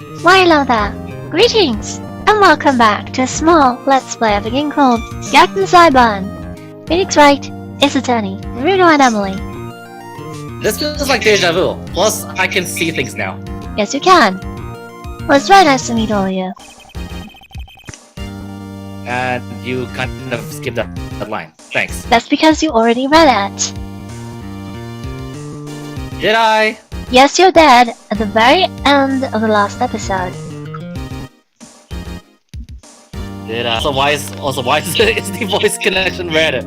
Why, Lotta! Greetings! And welcome back to a small Let's Play of a game called Captain Saiban. Phoenix Wright, Ace Attorney, Ruudo and Emily. This feels like deja vu. Plus, I can see things now. Yes, you can. Well, it's very nice to meet all of you. And you kind of skipped that line. Thanks. That's because you already read it. Did I? Yes, you did, at the very end of the last episode. Did I? Why is the voice connection red?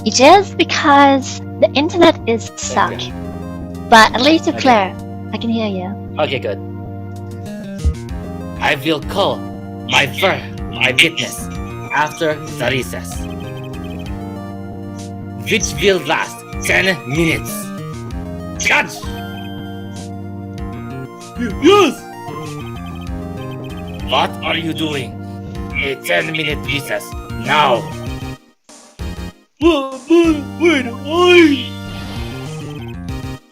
It is because the internet is stuck. Okay. But at least you're clear. I can hear you. Okay, good. I will call my witness after the recess, which will last 10 minutes. Judge! Yes! What are you doing? A 10-minute recess, now! Wait, why?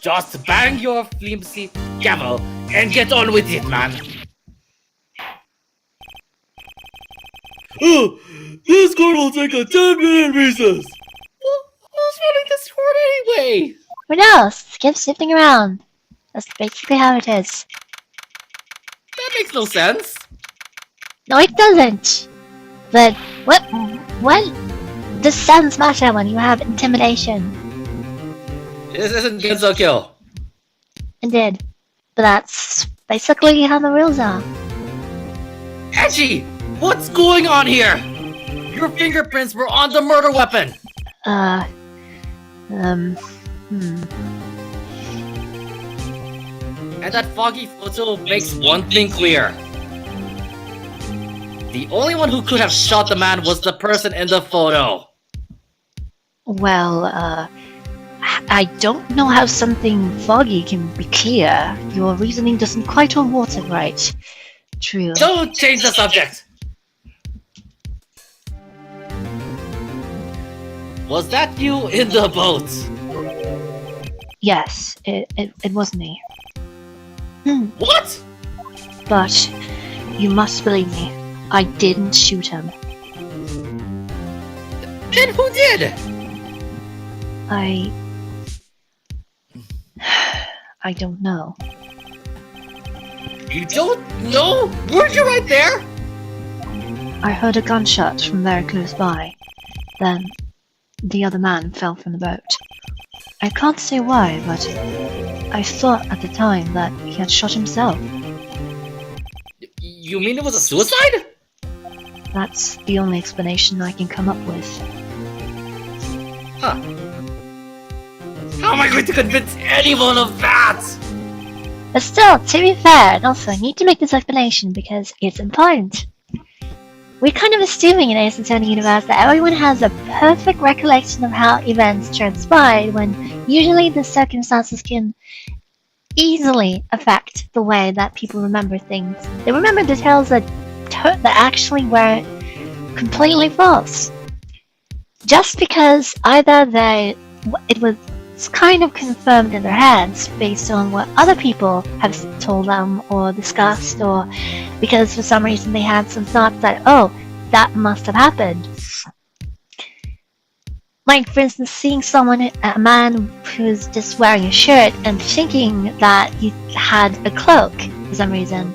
Just bang your flimsy gavel and get on with it, man! Oh, this court will take a 10-minute recess! Who's running this court anyway? Who knows? Keep shifting around. That's basically how it is. That makes no sense. No, it doesn't. But what does sense matter when you have intimidation? This isn't Genso Kill. Indeed. But that's basically how the rules are. Edgy! What's going on here? Your fingerprints were on the murder weapon! And that foggy photo makes one thing clear. The only one who could have shot the man was the person in the photo. Well, I don't know how something foggy can be clear. Your reasoning doesn't quite hold water, right? True. Don't change the subject! Was that you in the boat? Yes, it was me. What? But you must believe me, I didn't shoot him. Then who did? I don't know. You don't know? Weren't you right there? I heard a gunshot from very close by. Then the other man fell from the boat. I can't say why, but I thought at the time that he had shot himself. You mean it was a suicide? That's the only explanation I can come up with. Huh. How am I going to convince anyone of that? But still, to be fair, and also I need to make this explanation because it's important. We're kind of assuming in Ace Attorney universe that everyone has a perfect recollection of how events transpired when usually the circumstances can easily affect the way that people remember things. They remember details that actually were completely false. Just because either it was kind of confirmed in their heads based on what other people have told them or discussed, or because for some reason they had some thoughts that, oh, that must have happened. Like, for instance, seeing a man who's just wearing a shirt and thinking that he had a cloak for some reason.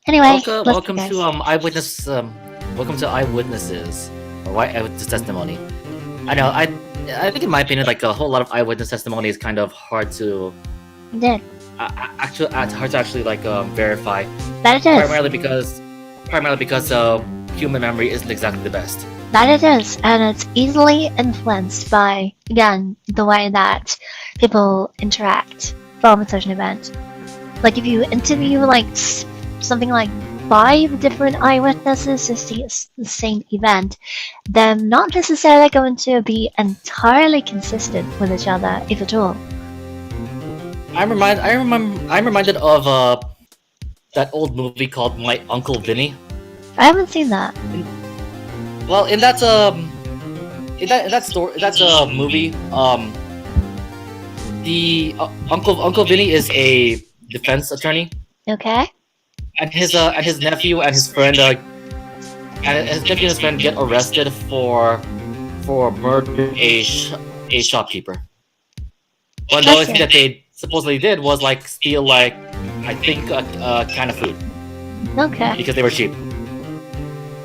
Anyway, welcome to eyewitness. Welcome to eyewitnesses or eyewitness testimony. I know. I think in my opinion, like a whole lot of eyewitness testimony is kind of hard to. Indeed. Hard to actually like verify. That it is. Primarily because human memory isn't exactly the best. That it is, and it's easily influenced by, again, the way that people interact from a certain event. Like if you interview like something like 5 different eyewitnesses to see the same event, they're not necessarily going to be entirely consistent with each other, if at all. I'm reminded of that old movie called My Uncle Vinny. I haven't seen that. Well, in that movie, the Uncle Vinny is a defense attorney, Okay. and his nephew and his friend get arrested for murdering a shopkeeper. But the only thing that they supposedly did was like steal like I think a can of food. Okay. Because they were cheap.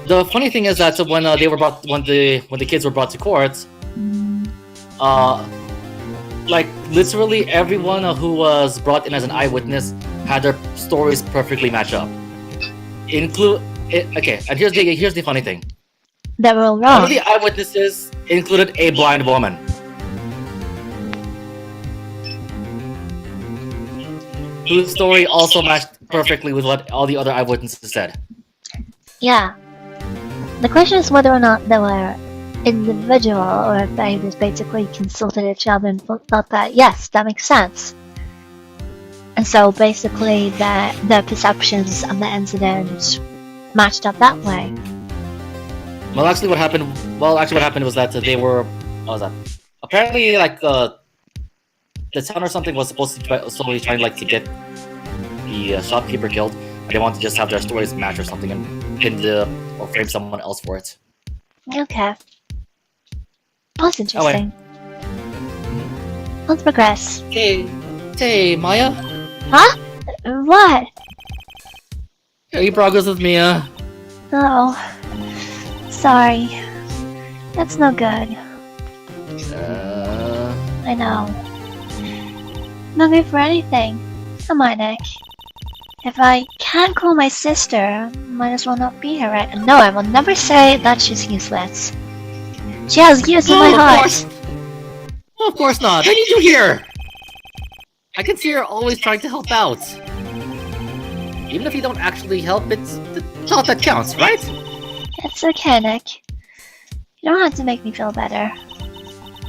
The funny thing is that when they were brought when the kids were brought to court, like literally everyone who was brought in as an eyewitness had their stories perfectly match up. Okay, and here's the funny thing. They were all One wrong. of the eyewitnesses included a blind woman. Whose story also matched perfectly with what all the other eyewitnesses said. Yeah. The question is whether or not they were individual or if they just basically consulted each other and thought that, yes, that makes sense. And so basically their perceptions of the incident matched up that way. Well, actually, what happened was that they were. What was that? Apparently, like the town or something was supposed to slowly trying like to get the shopkeeper killed, and they wanted to just have their stories match or something and or frame someone else for it. Okay. That's interesting. Let's progress. Hey, Maya. Huh? What? Any progress with Mia? Oh. Sorry. That's no good. I know. Not good for anything. Come on, Nick. If I can't call my sister, might as well not be here, right? No, I will never say that she's useless. She has use in my heart. Of course not. I need you here. I can see her always trying to help out. Even if you don't actually help, it's the thought that counts, right? It's okay, Nick. You don't have to make me feel better.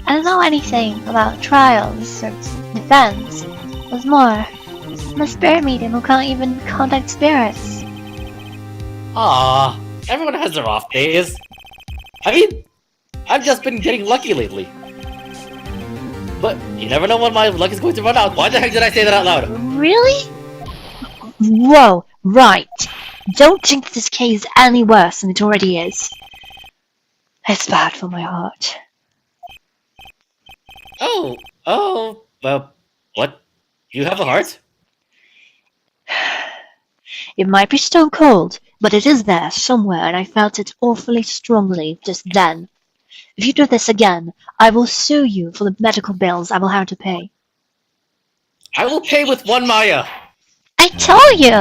I don't know anything about trials or defense. What's more, I'm a spirit medium who can't even contact spirits. Ah, everyone has their off days. I mean, I've just been getting lucky lately. But you never know when my luck is going to run out. Why the heck did I say that out loud? Really? Whoa, right. Don't think this case any worse than it already is. It's bad for my heart. Oh, well, what? You have a heart? It might be stone cold, but it is there somewhere and I felt it awfully strongly just then. If you do this again, I will sue you for the medical bills I will have to pay. I will pay with 1 Maya! I told you!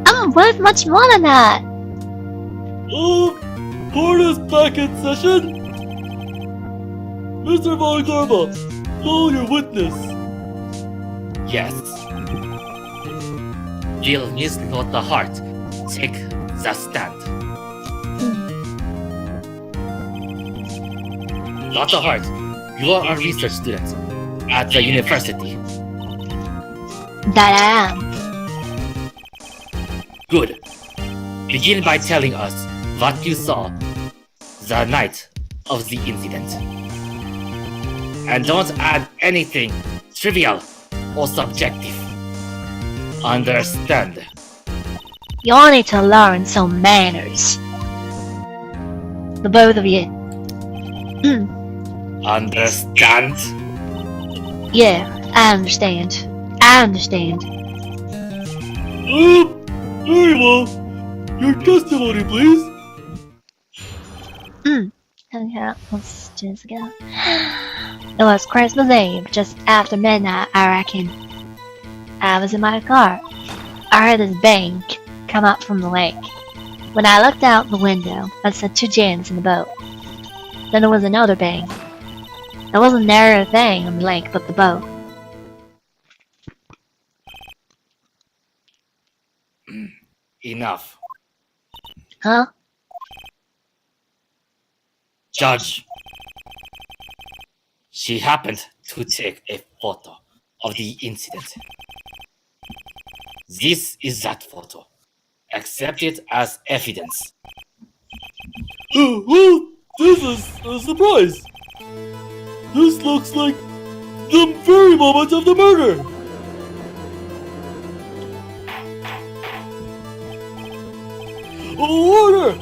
I'm worth much more than that! Court is back in session? Mr. Von Garba, call your witness. Yes. Will Miss Lotta Hart take the stand? Lotta Hart, you are a research student at the university. That I am. Good. Begin by telling us what you saw the night of the incident. And don't add anything trivial or subjective. Understand? You all need to learn some manners. The both of you. Understand? Yeah, I understand. I understand. Very well. Your testimony, please. Okay, let's do this again. It was Christmas Eve, just after midnight, I reckon. I was in my car. I heard this bang come up from the lake. When I looked out the window, I saw 2 giants in the boat. Then there was another bang. There wasn't nary a thing on the lake but the boat. Enough. Huh? Judge. She happened to take a photo of the incident. This is that photo. Accept it as evidence. Well, this is a surprise. This looks like the very moment of the murder. Order!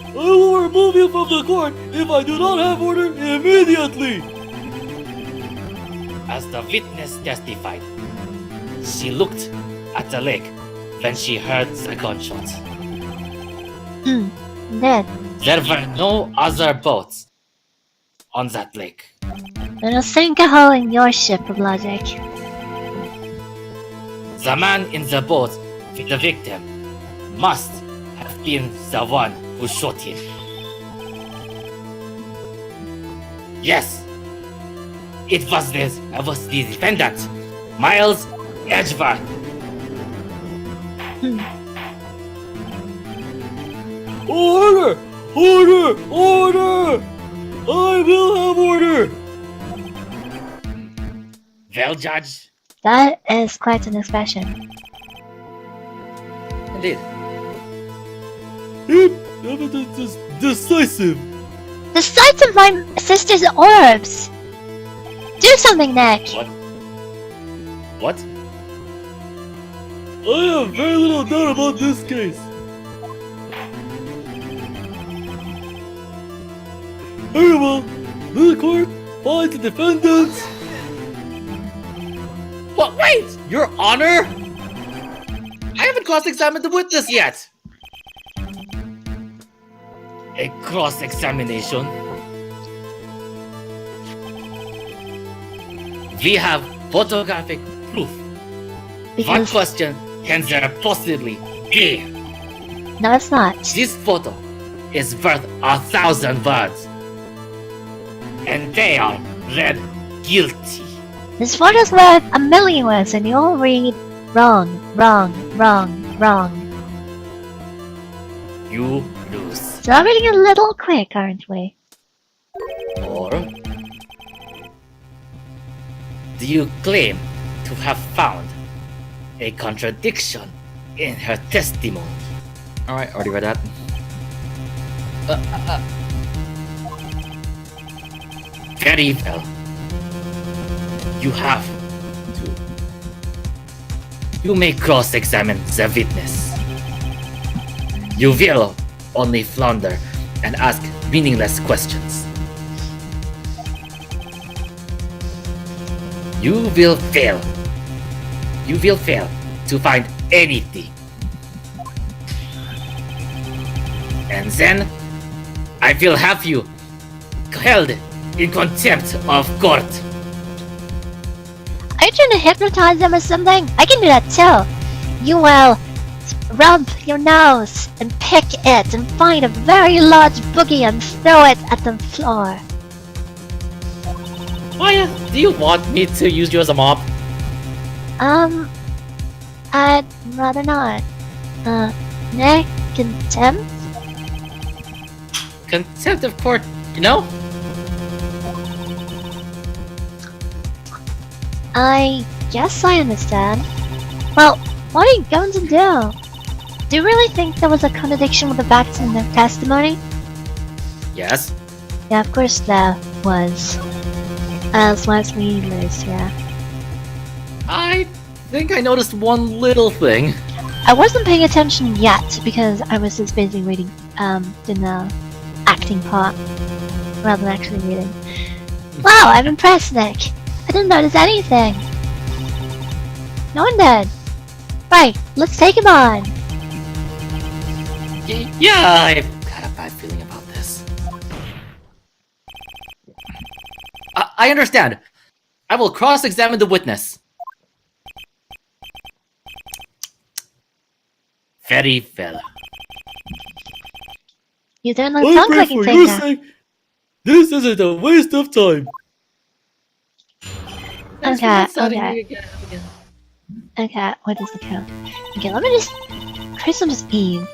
I will remove you from the court if I do not have order immediately. As the witness testified, she looked at the lake when she heard the gunshot. Dead. There were no other boats on that lake. Then I'll sink a hole in your ship of logic. The man in the boat with the victim must have been the one who shot him. Yes, it was the defendant, Miles Edgeworth. Order! Order! Order! I will have order! Well, Judge. That is quite an expression. Indeed. Evidence is decisive. The sight of my sister's orbs! Do something, Nick! What? I have very little doubt about this case. Very well. The court finds the defendants. What? Wait! Your Honor? I haven't cross-examined the witness yet! A cross-examination? We have photographic proof. What Because... question can there possibly be? No, it's not. This photo is worth 1,000 words. And they are read guilty. This photo's worth 1,000,000 words and you'll read wrong, wrong, wrong, wrong. You lose. So I'm reading a little quick, aren't we? Or do you claim to have found a contradiction in her testimony? Alright, already read that. Very well. You have to. You may cross-examine the witness. You will only flounder and ask meaningless questions. You will fail. You will fail to find anything. And then I will have you held in contempt of court. Are you trying to hypnotize them or something? I can do that too. You will rub your nose and pick it and find a very large boogie and throw it at the floor. Maya, do you want me to use you as a mop? I'd rather not. Nick, contempt? Contempt of court, you know? I guess I understand. Well, what are you going to do? Do you really think there was a contradiction with the facts in the testimony? Yes. Yeah, of course there was. As last we lose, yeah. I think I noticed one little thing. I wasn't paying attention yet because I was just busy reading, the acting part, rather than actually reading. Wow, I'm impressed, Nick. I didn't notice anything. No one did. Right, let's take him on. Yeah, I've got a bad feeling about this. I understand. I will cross-examine the witness. Very well. You don't I sound pray like you for think your that. sake. This isn't a waste of time. Okay, what is the count? Okay, let me just... Christmas Eve.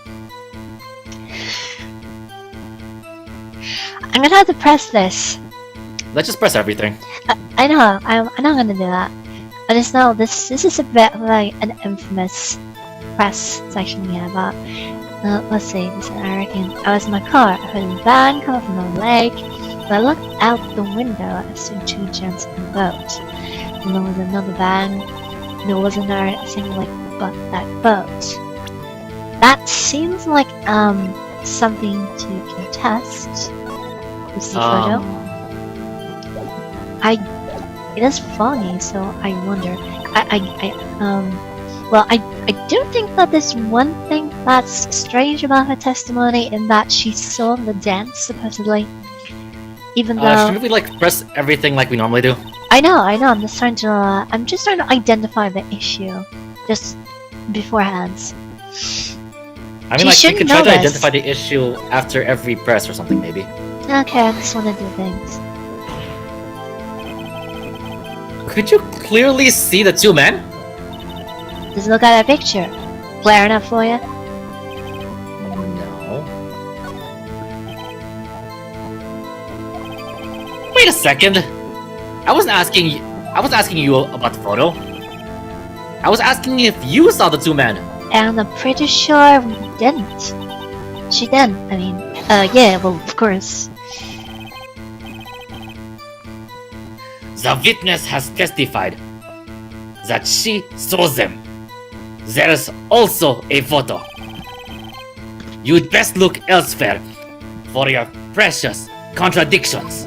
I'm gonna have to press this. Let's just press everything. I know, I'm not gonna do that. I just know this is a bit like an infamous press section here, but let's see, this is I reckon. I was in my car, I heard a van coming from the lake. When I looked out the window, I saw two gents in a boat. and there was another van. There wasn't a single but that boat. That seems like something to contest. Is the photo? It is foggy, so I wonder. Well, I do think that there's one thing that's strange about her testimony in that she saw the dance supposedly. Even though Shouldn't we like press everything like we normally do? I know. I'm just trying to identify the issue, just beforehand. I mean, She like we shouldn't could try to know this. identify the issue after every press or something, maybe. Okay, I just want to do things. Could you clearly see the two men? Just look at that picture. Clear enough for you? No. Wait a second. I wasn't asking you about the photo. I was asking if you saw the two men. And I'm pretty sure we didn't. She didn't. I mean, yeah, well, of course. The witness has testified that she saw them. There's also a photo. You'd best look elsewhere for your precious contradictions.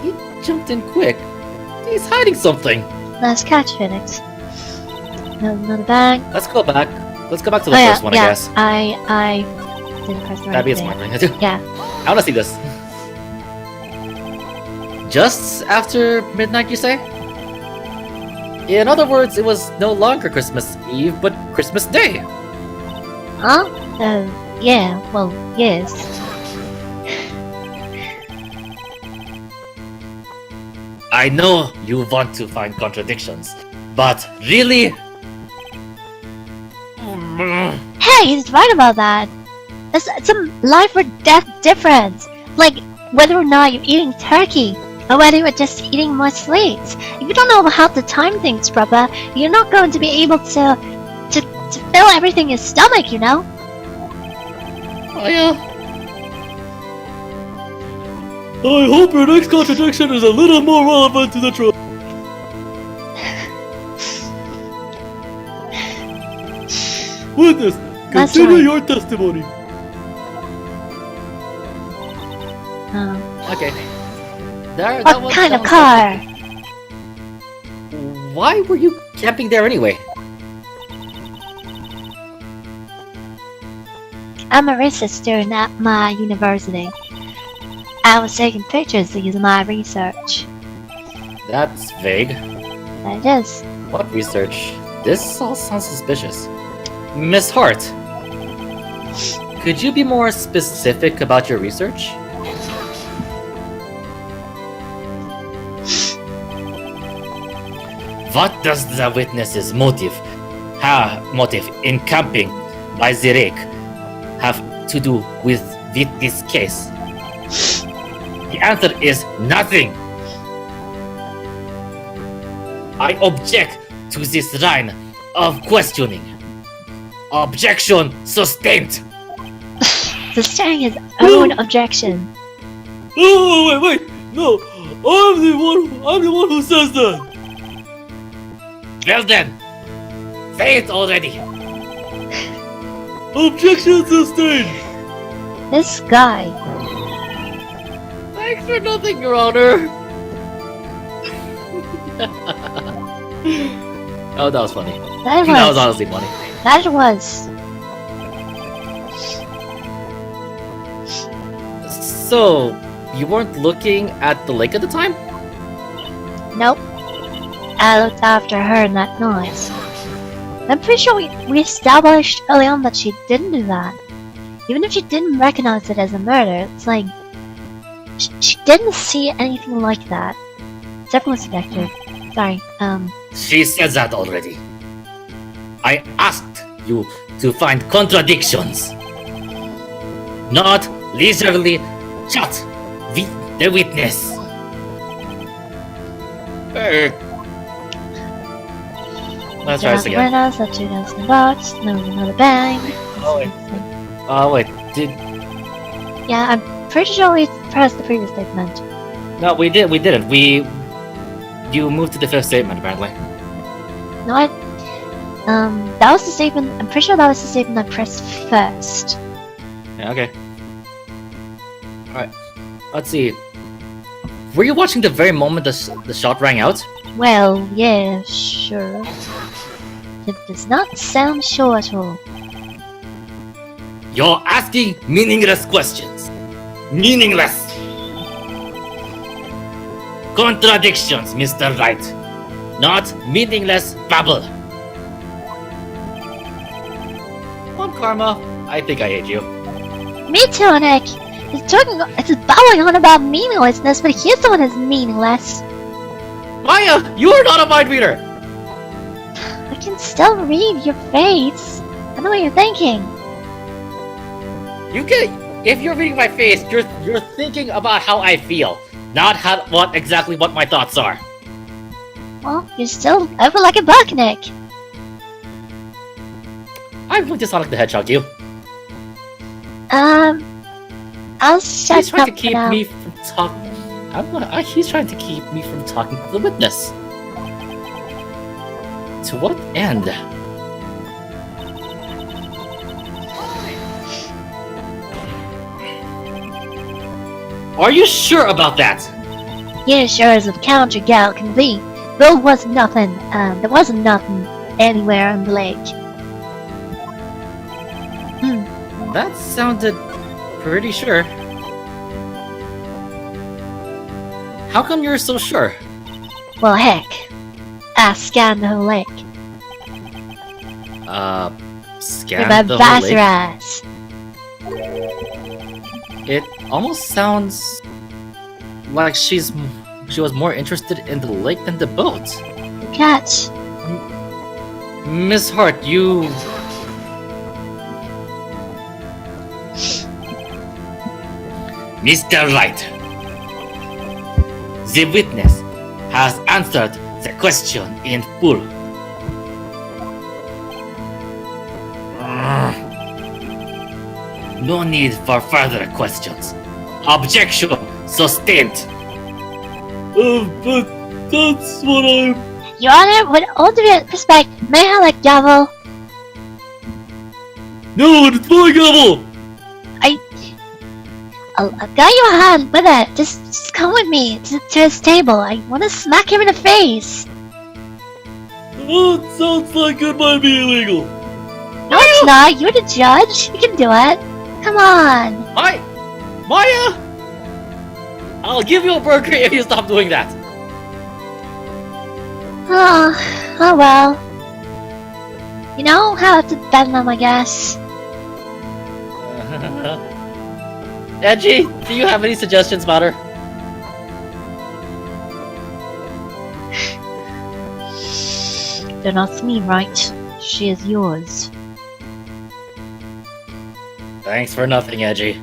He jumped in quick. He's hiding something. Nice catch, Phoenix. No, another bag. Let's go back. Let's go back to the Oh first one, I yeah, guess. I didn't press the right That'd be a thing. smart thing to do. Yeah. I wanna see this. Just after midnight, you say? In other words, it was no longer Christmas Eve, but Christmas Day. Huh? Yeah, well, yes. I know you want to find contradictions, but really? Hey, he's right about that. It's a life or death difference. Like, whether or not you're eating turkey, or whether you're just eating more sweets. If you don't know how to time things proper, you're not going to be able to fill everything in your stomach, you know? Oh yeah. I hope your next contradiction is a little more relevant to the truth. Witness, That's continue right. your testimony. Okay. That What was- kind that of was car? Why were you camping there anyway? I'm a research student at my university. I was taking pictures to use in my research. That's vague. That is. What research? This all sounds suspicious. Miss Hart, could you be more specific about your research? What does the witness's motive in camping by the lake have to do with this case? The answer is nothing. I object to this line of questioning. Objection sustained. Sustaining his own objection. Oh, wait, no, I'm the one who says that. Well then, say it already. Objection sustained. This guy. Thanks for nothing, Your Honor. Oh, that was funny. That That was was. honestly funny. That was. So, you weren't looking at the lake at the time? Nope. I looked after her that night. I'm pretty sure we established early on that she didn't do that. Even if she didn't recognize it as a murder, it's like she didn't see anything like that. Definitely subjective. Sorry. She said that already. I asked you to find contradictions, not leisurely chat with the witness. Let's try this Jack again. Reynolds, that 2000 bucks. No, another bang. Wait, did Yeah, I'm pretty sure we pressed the previous statement. no? We didn't. We You moved to the fifth statement, apparently. No, that was the statement. I'm pretty sure that was the statement I pressed first. Yeah, okay. Alright. Let's see. Were you watching the very moment the shot rang out? Well, yeah, sure. It does not sound sure at all. You're asking meaningless questions. Meaningless! Contradictions, Mr. Wright. Not meaningless babble. On Karma, I think I hate you. Me too, Nick. It's babbling on about meaninglessness, but he's the one who's meaningless. Maya, you are not a mind reader! I can still read your face. I know what you're thinking. You can, if you're reading my face, you're thinking about how I feel, not exactly what my thoughts are. Well, you're still over like a buck, Nick. I'm going to Sonic the Hedgehog you. I'll shut He's trying up to for keep now. me from talking. He's trying to keep me from talking to the witness. To what end? Are you sure about that? Yeah, sure as a counter gal can be. There wasn't nothing anywhere on the lake. That sounded pretty sure. How come you're so sure? Well, heck. I scanned the whole lake. Scan With my the whole lake? visor eyes. It almost sounds like she was more interested in the lake than the boat. Catch. Miss Hart, you... Mr. Wright, the witness has answered the question in full. No need for further questions. Objection sustained. But that's what I'm... Your Honor, with all due respect, may I have that gavel? No, it's my gavel! I'll guide your hand with it. Just come with me to his table. I want to smack him in the face. Oh, it sounds like it might be illegal. No, it's not. You're the judge. You can do it. Come on. Maya! I'll give you a burger if you stop doing that. Oh well. You know how to bend them, I guess. Edgy, do you have any suggestions about her? They're not me, right? She is yours. Thanks for nothing, Edgy.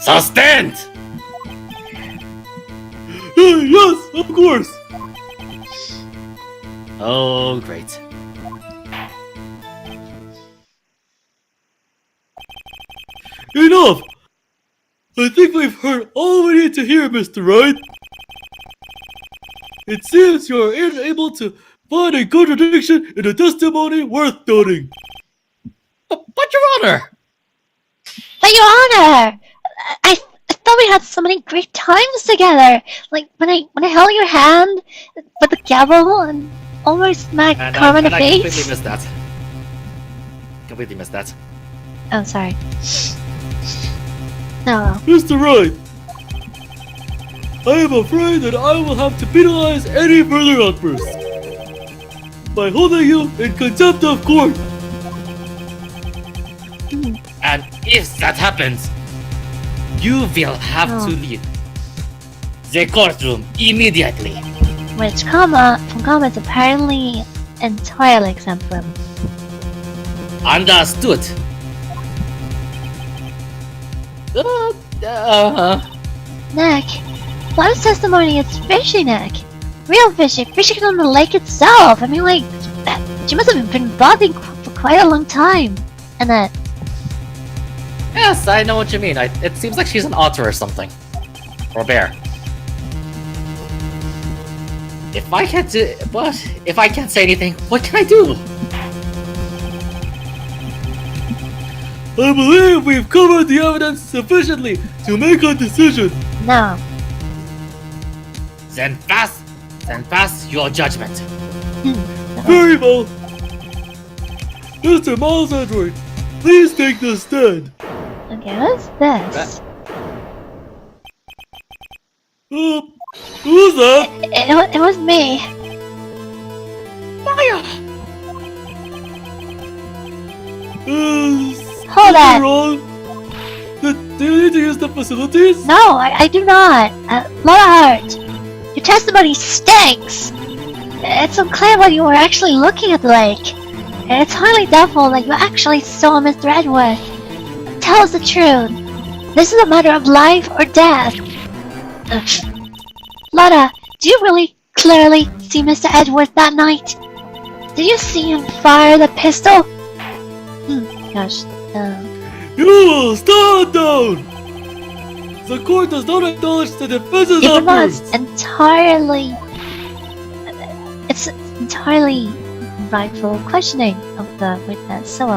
Sustained! Yes, of course! Oh, great. Enough! I think we've heard all we need to hear, Mr. Wright. It seems you are unable to find a contradiction in a testimony worth noting. But Your Honor! But Your Honor! I thought we had so many great times together. Like when I held your hand with the gavel and almost smacked Carmen in the I face. completely missed that. Oh, sorry. No. Mr. Wright, I am afraid that I will have to penalize any further outbursts by holding you in contempt of court. And if that happens, you will have to leave the courtroom immediately. Which Karma is apparently entirely exempt from. Understood. Nick, Lotta's testimony is fishy, Nick. Real fishy. Fishing on the lake itself. I mean, like, she must have been bobbing for quite a long time. And that. Yes, I know what you mean. It seems like she's an otter or something. Or a bear. If I can't do, but if I can't say anything, what can I do? I believe we've covered the evidence sufficiently to make a decision. No. Then pass your judgment. Very well. Mr. Miles Edward, please take the stand. Okay, what's this? Who's that? It was me. Maya! Hold something on. wrong? Do you need to use the facilities? No, I do not. Lotta, your testimony stinks. It's unclear whether you were actually looking at the lake. It's highly doubtful that you actually saw Mr. Edward. Tell us the truth. This is a matter of life or death. Lotta, do you really clearly see Mr. Edward that night? Did you see him fire the pistol? Gosh, You will stand down! The court does not acknowledge the defense's it was efforts! entirely... It's entirely rightful questioning of the witness, so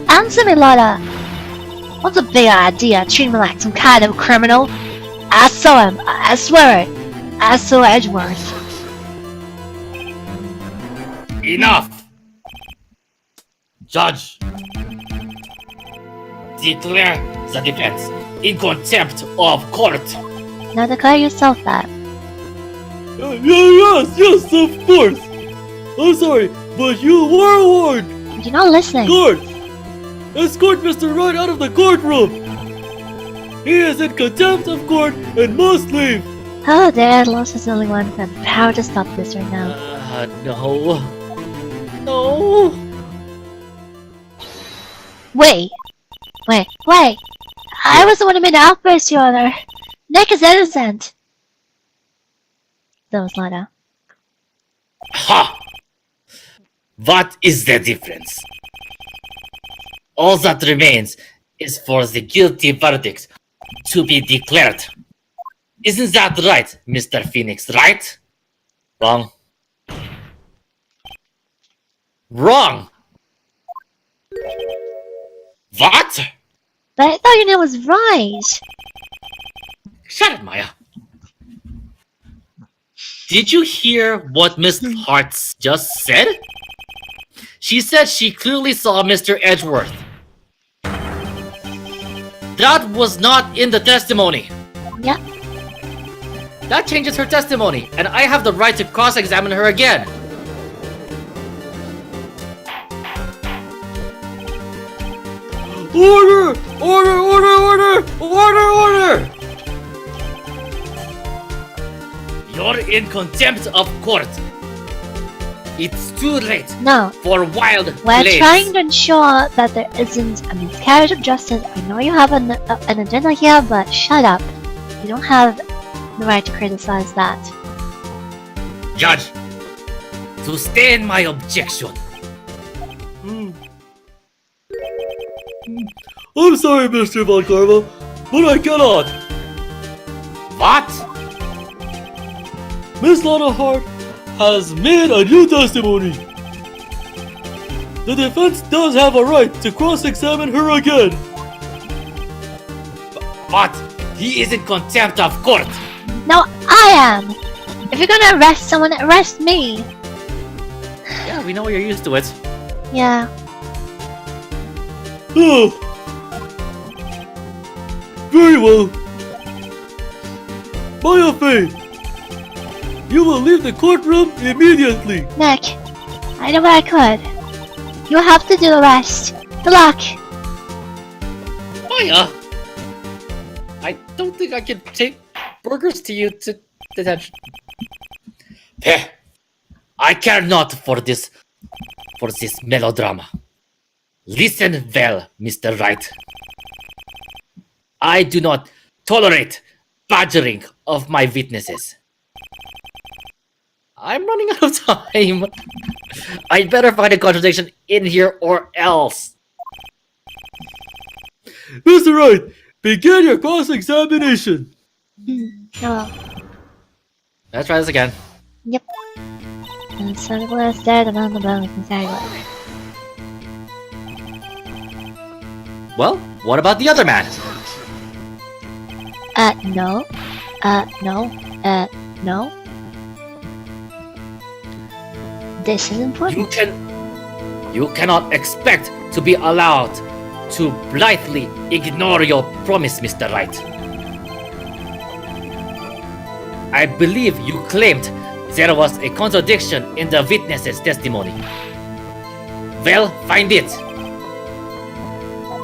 answer me, Lotta! What's the big idea treating me like some kind of criminal? I saw him, I swear it! I saw Edgeworth. Enough! Judge! Declare the defense in contempt of court! Now declare yourself that. Yes, of course! I'm sorry, but you were warned! You're not listening. Guard! Escort Mr. Wright out of the courtroom! He is in contempt of court and must leave! Oh, Dad, Lost is the only one with the power to stop this right now. No. No. Wait! I was the one who made the outburst, Your Honor. Nick is innocent. That was Lotta. Ha! What is the difference? All that remains is for the guilty verdict to be declared. Isn't that right, Mr. Phoenix, right? Wrong. Wrong! What? But I thought your name was right. Shut it, Maya. Did you hear what Miss Hart just said? She said she clearly saw Mr. Edgeworth. That was not in the testimony. Yeah. That changes her testimony, and I have the right to cross-examine her again. Order! Order! Order! Order! Order! Order! You're in contempt of court. It's too late No. for wild We're plays. trying to ensure that there isn't a miscarriage of justice. I know you have an agenda here, but shut up. You don't have the right to criticize that. Judge, sustain my objection. I'm sorry, Mr. Von Carva, but I cannot. What? Miss Lotta Hart has made a new testimony. The defense does have a right to cross-examine her again. But he is in contempt of court. No, I am! If you're gonna arrest someone, arrest me! Yeah, we know you're used to it. Yeah. Oh. Very well. Maya Fane, you will leave the courtroom immediately. Nick, I know what I could. You'll have to do the rest. Good luck! Maya, I don't think I can take burgers to you to detention. Heh, I care not for this melodrama. Listen well, Mr. Wright. I do not tolerate badgering of my witnesses. I'm running out of time. I'd better find a contradiction in here or else. Mr. Wright, begin your cross-examination. Oh, Let's try this again. yep. And Sonic was dead among the bones inside. Well, what about the other man? No. No. This is important. You cannot expect to be allowed to blithely ignore your promise, Mr. Wright. I believe you claimed there was a contradiction in the witness's testimony. Well, find it.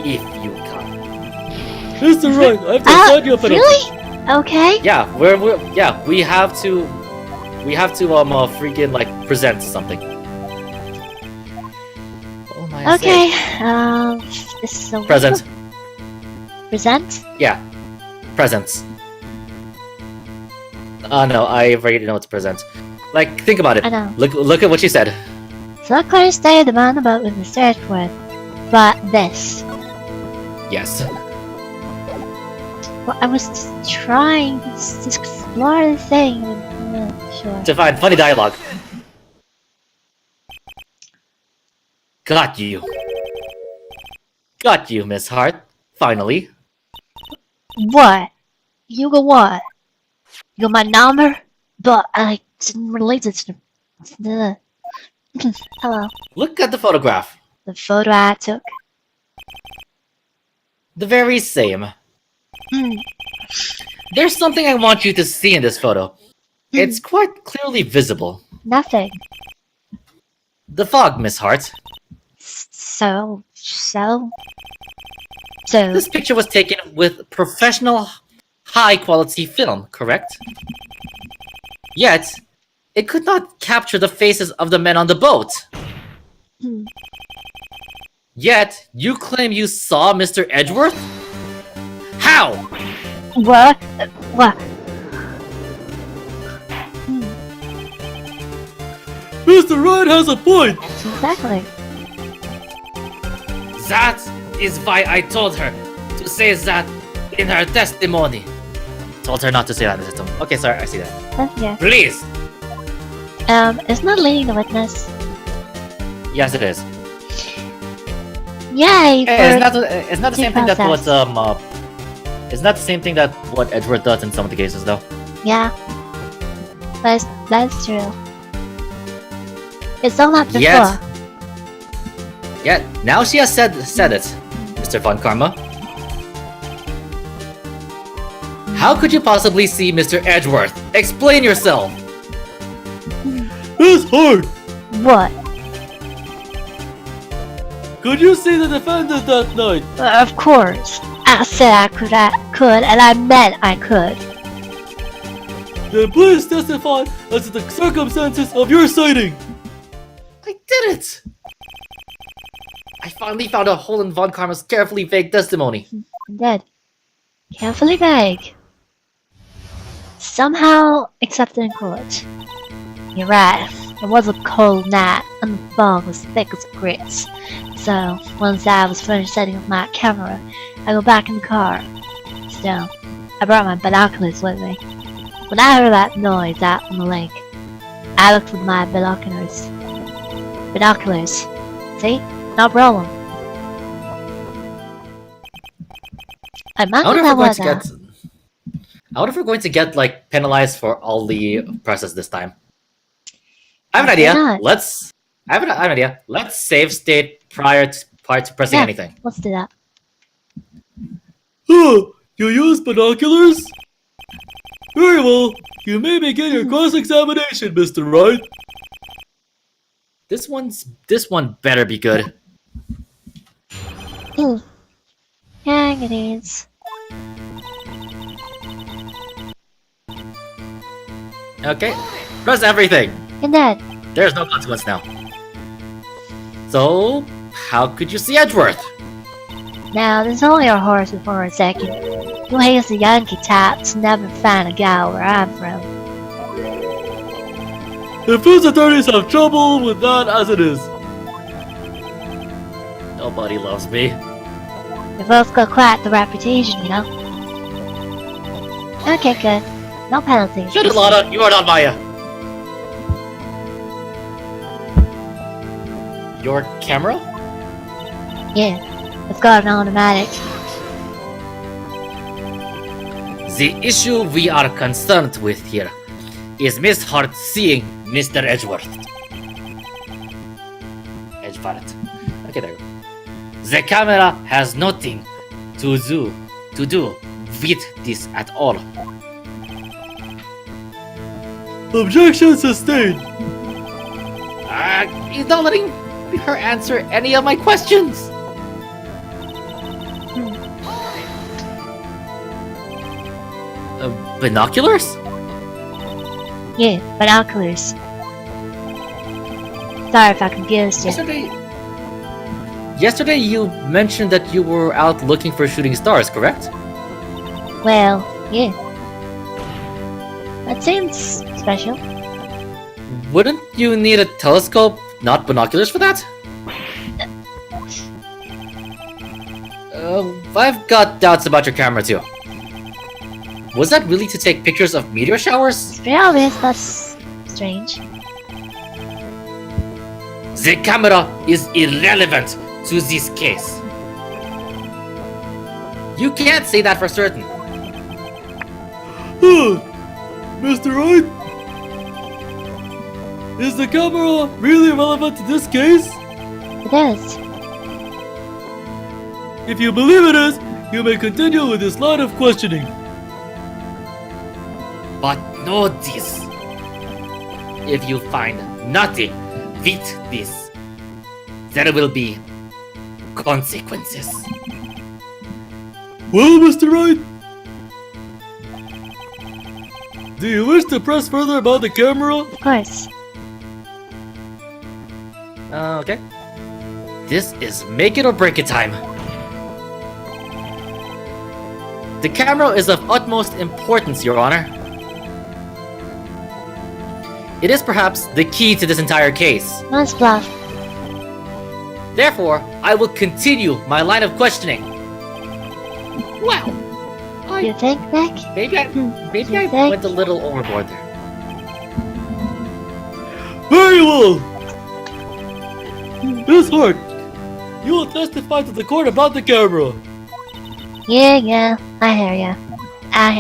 If you can. Mr. Wright, I have to sign you up for Really? Okay. Yeah, we have to freaking like present something. Oh my. Okay. This is a Present. Present? Yeah. Presents. No, I already know what to present. Like, think about it. I know. Look at what she said. So clear stayed on the boat with Mr. Edgeworth. But this. Yes. Well, I was just trying to explore the thing. Sure. To find funny dialogue. Got you. Got you, Miss Hart. Finally. What? You got what? You got my number? But I didn't relate it to the... Hello. Look at the photograph. The photo I took. The very same. There's something I want you to see in this photo. It's quite clearly visible. Nothing. The fog, Miss Hart. So... This picture was taken with professional, high-quality film, correct? Yet, it could not capture the faces of the men on the boat. Yet, you claim you saw Mr. Edgeworth? How? What? What? Mr. Wright has a point! Exactly. That is why I told her to say that in her testimony. Told her not to say that in the testimony. Okay, sorry, I see that. Yeah. Please! It's not leading the witness. Yes, it is. Yay! Hey, for it's not the same thing that what it's not the same thing that what Edward does in some of the cases, though. Yeah. That's true. It's done that before. Yet, now she has said it, Mr. Von Karma. How could you possibly see Mr. Edgeworth? Explain yourself! It's hard! What? Could you see the defendant that night? Of course. I said I could, and I meant I could. Then please testify as to the circumstances of your sighting! I did it! I finally found a hole in Von Karma's carefully vague testimony. I'm dead. Carefully vague. Somehow accepted in court. You're right. It was a cold night, and the fog was thick as grits. So, once I was finished setting up my camera, I go back in the car. Still, I brought my binoculars with me. When I heard that noise out on the lake, I looked with my binoculars. See? No problem. I wonder if we're going to get like penalized for all the presses this time. I have an idea. I have an idea. Let's save state prior to pressing anything. Let's do that. Huh, you use binoculars? Very well. You may begin your cross-examination, Mr. Wright. This one better be good. Yeah, it is. Okay, press everything. And then, There's no consequence now. So, how could you see Edgeworth? now there's only a horse for a second. You hazy Yankee types never find a guy where I'm from. The defense attorneys have trouble with that as it is. Nobody loves me. We both got quite the reputation, you know. Okay, good. No penalties. Shut it, Lotta. You are not Maya. Your camera? Yeah, it's got an automatic. The issue we are concerned with here is Miss Hart seeing Mr. Edgeworth. Edgeworth. Okay, there you go. The camera has nothing to do with this at all. Objection sustained. He's not letting her answer any of my questions. Binoculars? Yeah, binoculars. Sorry if I confused you. Yesterday you mentioned that you were out looking for shooting stars, correct? Well, yeah. That seems special. Wouldn't you need a telescope, not binoculars for that? I've got doubts about your camera too. Was that really to take pictures of meteor showers? It's pretty obvious, that's strange. The camera is irrelevant to this case. You can't say that for certain. Mr. Wright? Is the camera really relevant to this case? It is. If you believe it is, you may continue with this line of questioning. But know this. If you find nothing with this, there will be consequences. Well, Mr. Wright? Do you wish to press further about the camera? Of course. Okay. This is make it or break it time. The camera is of utmost importance, Your Honor. It is perhaps the key to this entire case. Nice bluff. Therefore, I will continue my line of questioning. Wow. You think, Nick? Maybe I think? went a little overboard there. Very well! Miss Hart, you will testify to the court about the camera. Yeah, I hear ya. I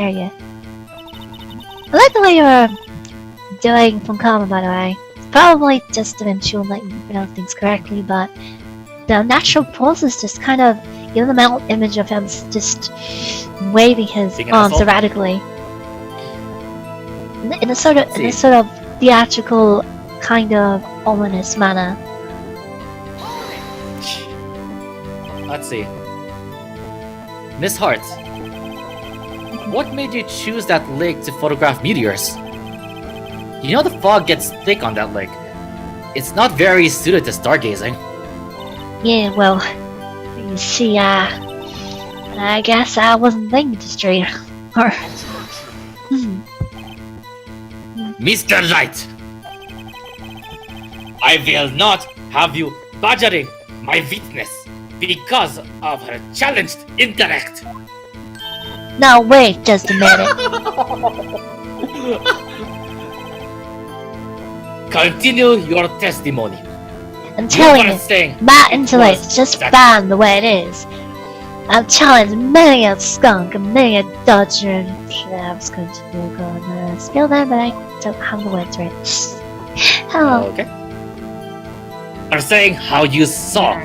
like the way you're doing from Karma, by the way. It's probably just to ensure that you pronounce things correctly, but the natural process just kind of give the mental image of him just waving his arms erratically. In a sort of theatrical, kind of ominous manner. Let's see. Miss Hart, what made you choose that lake to photograph meteors? You know the fog gets thick on that lake. It's not very suited to stargazing. Yeah, well, you see, I guess I wasn't thinking straight. Or... Mr. Wright! I will not have you badgering my witness because of her challenged intellect. No, wait just a minute. Continue your testimony. I'm telling you, saying my intellect's just fine the way it is. I've challenged many a skunk and many a dodger, and I was going to spill that, but I don't have the words right. Hello. Okay. Are saying how you saw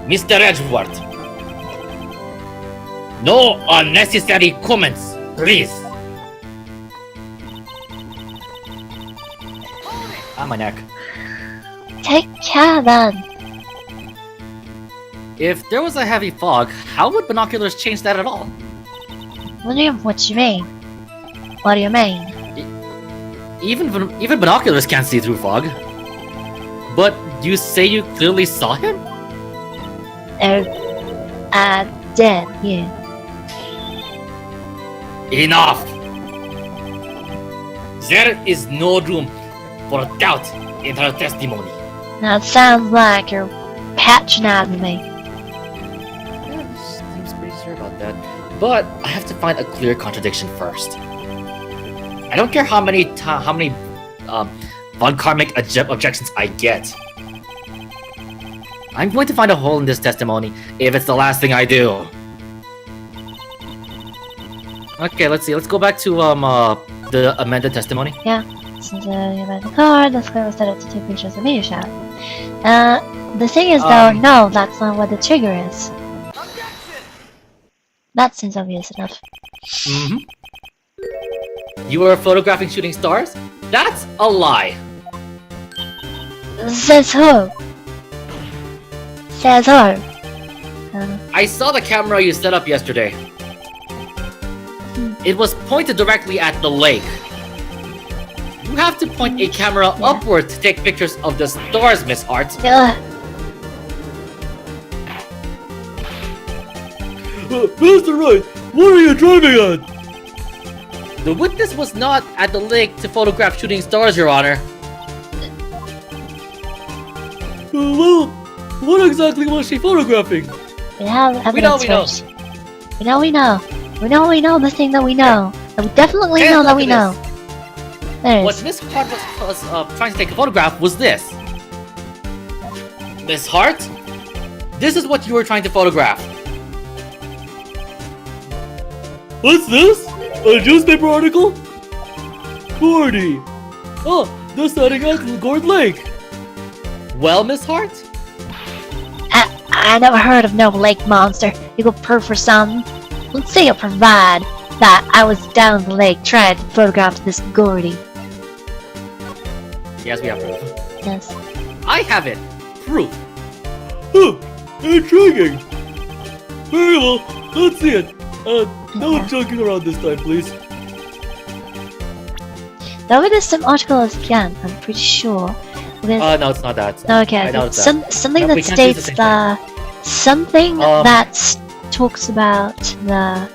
Mr. Edgeworth. No unnecessary comments, please. Ah, my neck. Take care then. If there was a heavy fog, how would binoculars change that at all? What do you mean? What do you mean? Even binoculars can't see through fog. But you say you clearly saw him? I did, yeah. Enough! There is no room for doubt in her testimony. Now it sounds like you're patronizing me. Yeah, seems pretty sure about that. But I have to find a clear contradiction first. I don't care how many von Karmic objections I get. I'm going to find a hole in this testimony if it's the last thing I do. Okay, let's see. Let's go back to the amended testimony. Yeah. Since you read the card, the square was set up to take pictures of meteor shower. The thing is though, no, that's not what the trigger is. That seems obvious enough. Mm-hmm. You were photographing shooting stars? That's a lie. Says who? Says who? I saw the camera you set up yesterday. It was pointed directly at the lake. You have to point a camera upward to take pictures of the stars, Miss Hart. Mr. Wright, what are you driving at? The witness was not at the lake to photograph shooting stars, Your Honor. Well, what exactly was she photographing? We have evidence We know. first. We know the thing that we know. And we definitely Hey, know look that we at know. There it What is. Miss Hart was trying to take a photograph was this. Miss Hart, this is what you were trying to photograph. What's this? A newspaper article? Gordy. Oh, they're setting out to Gord Lake. Well, Miss Hart, I never heard of no lake monster. You go prove for something. Let's say you provide that I was down the lake trying to photograph this Gordy. yes, we have proof. Yes. I have it. Proof. Huh, intriguing. Very well, let's see it. No joking around this time, please. That would be some article again, I'm pretty sure. Because, No, it's not that. okay, I know it's it's that. something No, that we can't use the states same something that talks about the. I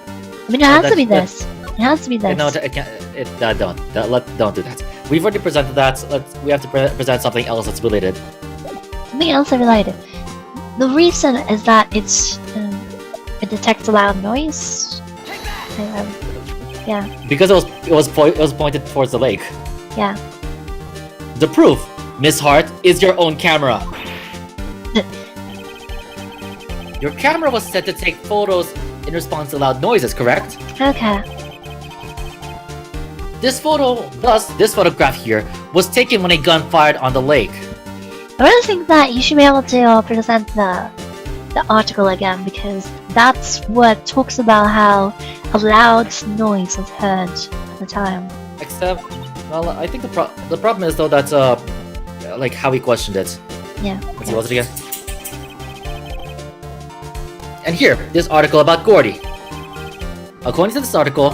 mean, it has to be that's- this. It has to be this. No, it can't. Don't do that. We've already presented that. We have to present something else that's related. Something else related. The reason is that it detects a loud noise. Yeah, Because it was pointed towards the lake. yeah. The proof, Miss Hart, is your own camera. Your camera was set to take photos in response to loud noises, correct? Okay. This photograph here, was taken when a gun fired on the lake. I really think that you should be able to present the article again, because that's what talks about how a loud noise was heard at the time. Except, well, I think the problem is though that like how he questioned it. Yeah. Let's see, what's it again? And here, this article about Gordy. According to this article,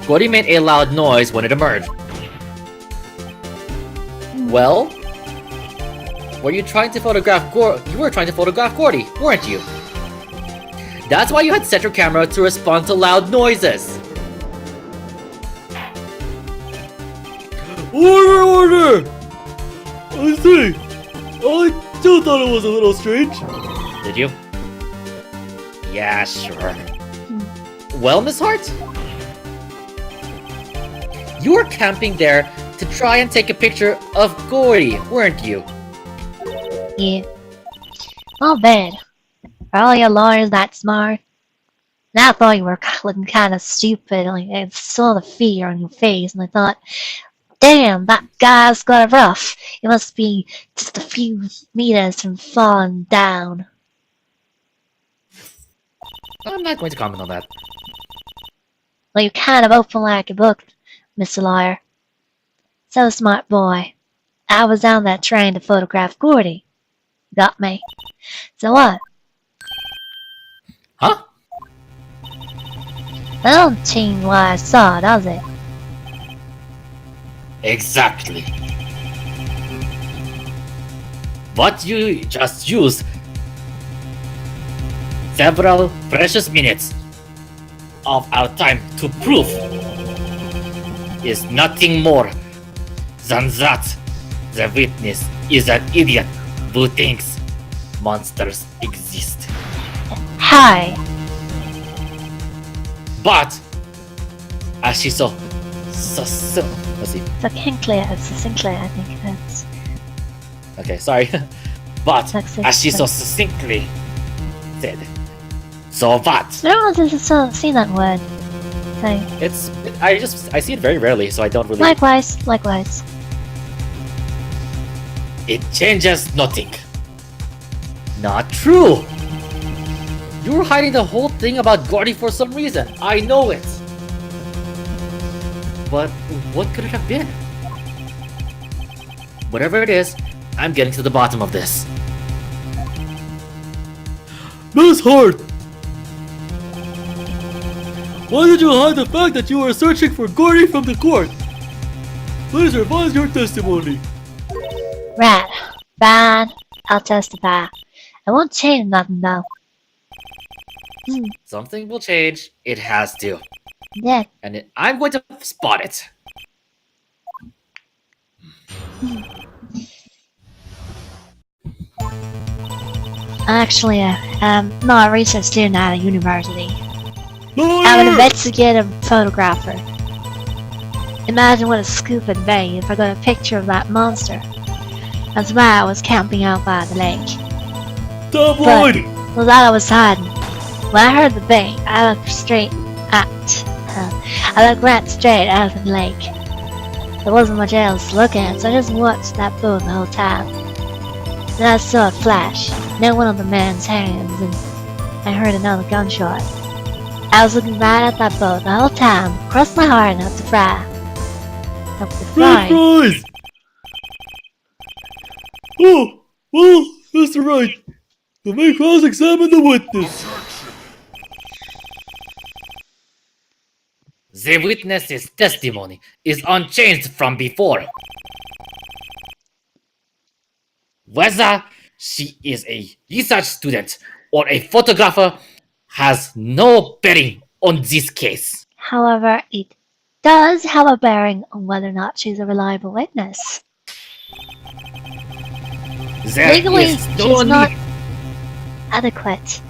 Gordy made a loud noise when it emerged. Well, were you trying to photograph You were trying to photograph Gordy, weren't you? That's why you had set your camera to respond to loud noises. Order! I see. I too thought it was a little strange. Did you? Yeah, sure. Well, Miss Hart? You were camping there to try and take a picture of Gordy, weren't you? Yeah. Not bad. Are all your lawyers that smart? And I thought you were looking kind of stupid. Like, I saw the fear on your face, and I thought, damn, that guy's got it rough. It must be just a few meters from falling down. I'm not going to comment on that. Well, you kind of open like a book, Mr. Lawyer. So smart boy. I was on that train to photograph Gordy. Got me. So what? Huh? I don't seem what I saw, does it? Exactly. But you just used several precious minutes of our time to prove is nothing more than that the witness is an idiot who thinks monsters exist. Hi. But as she saw, let's see. Sinclair, I think that's... Okay, sorry. But, Success. as she so succinctly said, so what? I don't want to see that word. So, I see it very rarely, so I don't really... likewise. It changes nothing. Not true! You're hiding the whole thing about Gordy for some reason. I know it. But what could it have been? Whatever it is, I'm getting to the bottom of this. Miss Hart! Why did you hide the fact that you were searching for Gordy from the court? Please revise your testimony. Right. Fine. I'll testify. I won't change nothing though. Something will change. It has to. Yeah. And I'm going to spot it. Actually, I'm a research student at a university. Lawyer! I'm an investigative photographer. Imagine what a scoop it'd be if I got a picture of that monster. That's why I was camping out by the lake. Tabloid! Well, that I was hiding. When I heard the bang, I looked right straight out of the lake. There wasn't much else to look at, so I just watched that boat the whole time. Then I saw a flash, near one of the man's hands, and I heard another gunshot. I was looking right at that boat the whole time, crossed my heart not to fry. Up to fry. Surprise! Oh, well, Mr. Wright, you may cross-examine the witness. The witness's testimony is unchanged from before. Whether she is a research student or a photographer has no bearing on this case. However, it does have a bearing on whether or not she's a reliable witness. There Legally, is no she's not need adequate.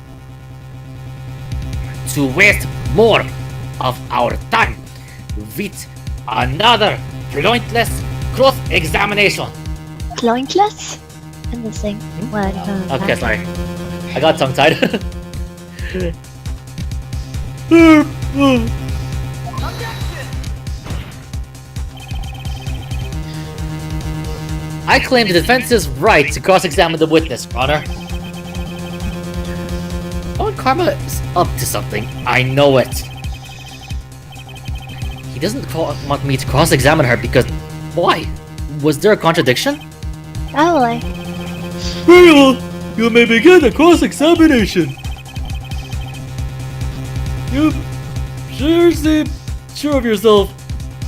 to waste more of our time with another pointless cross-examination. Pointless? Interesting word. Okay, sorry. I got tongue-tied. I claim the defense's right to cross-examine the witness, Your Honor. Oh, Karma is up to something. I know it. He doesn't want me to cross-examine her because... Why? Was there a contradiction? Probably. Very well, you may begin the cross-examination. You sure seem sure of yourself.